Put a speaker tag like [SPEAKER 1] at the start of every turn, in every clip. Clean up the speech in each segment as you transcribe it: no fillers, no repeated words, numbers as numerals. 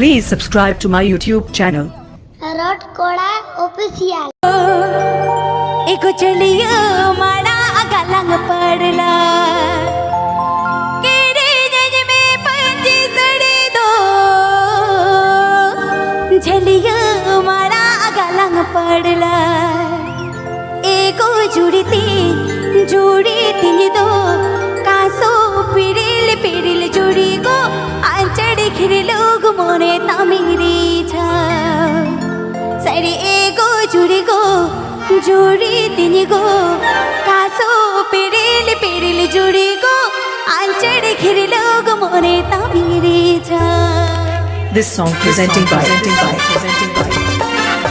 [SPEAKER 1] Please subscribe to my YouTube channel.
[SPEAKER 2] रॉट कोड़ा official
[SPEAKER 3] एको चलियो माड़ा गलंग पड़ला केरे जज में पंजी सड़े दो चलियो माड़ा गलंग पड़ला एको जुड़ी तीन दो कासो पिड़िल पिड़िल जुड़ी गो आंचड़ी खिर लोग मोने तामिरी छा सरी एगो जुड़ी गो जुड़ी तीन गो कासो पिड़िल पिड़िल जुड़ी गो आंचड़ खिर लोग मोरे तामीरे जा।
[SPEAKER 1] This song presented by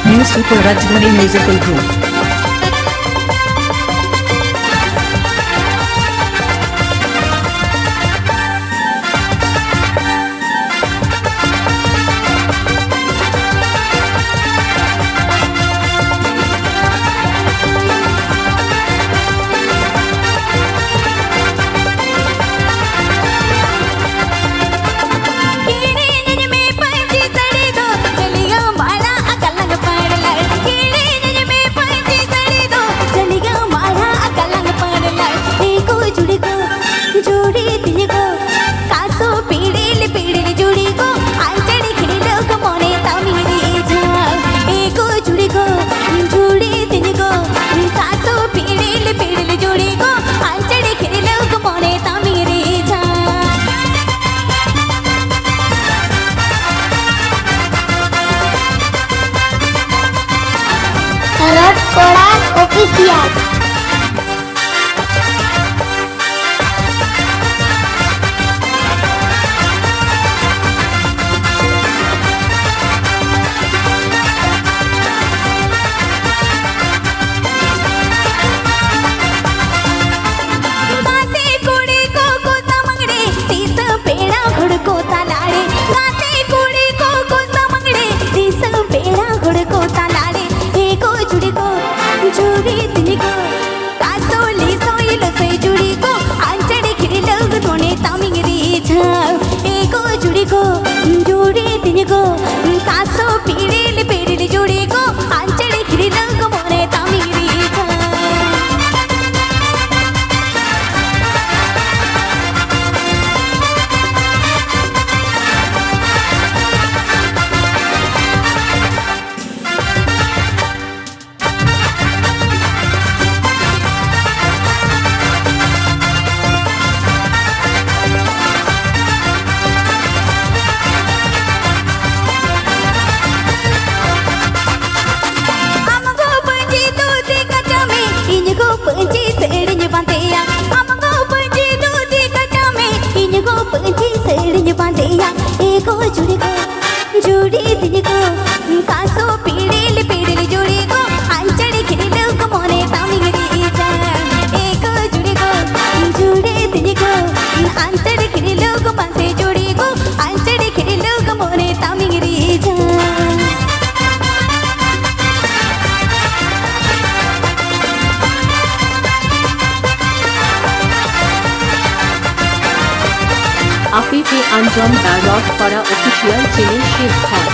[SPEAKER 1] New Super Rajmani Musical Group.
[SPEAKER 2] रॉट कोड़ा ऑफिशियल जुड़ी तीन गो कासो पिड़िल पिड़िल जुड़ी गो आंचड़ खिर लोग मोरे तामिरी जा एको जुड़ी तीन गो आंचड़ खिर लोग पासे जुड़ी गो आंचड़ खिर लोग मोरे तामिरी जा।
[SPEAKER 4] আফিফে আঞ্জম দা রক করা অফিসিয়াল চ্যানেল শেখ খান।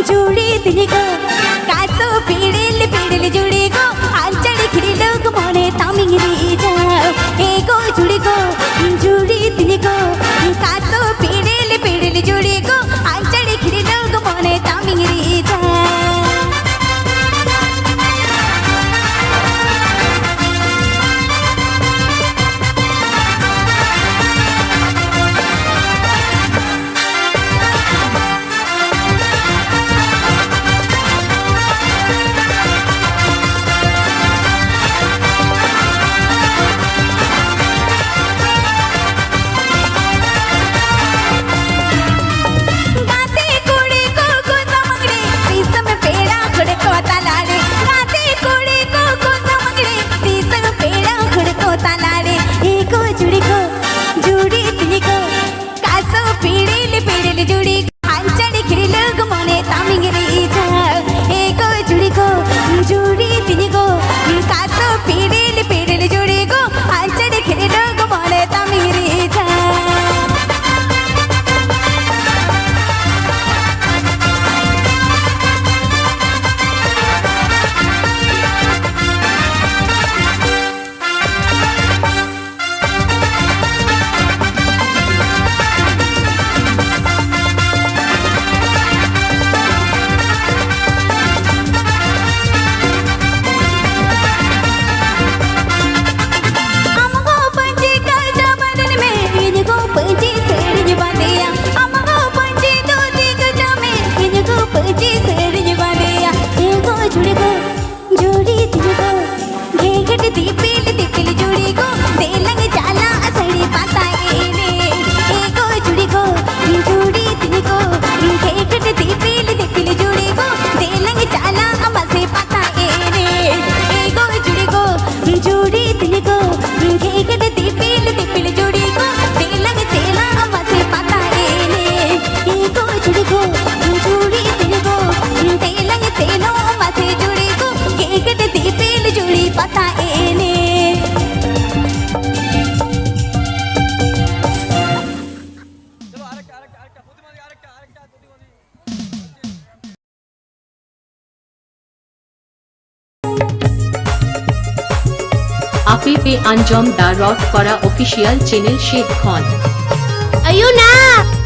[SPEAKER 3] जुड़ी तीन गो कासो पिड़िल पिड़िल जुड़ी गो आंचड़ खिर लोग मोरे
[SPEAKER 4] আফিফে আঞ্জম দা রট করা অফিসিয়াল চ্যানেল শেখ খন।
[SPEAKER 3] Ayun na!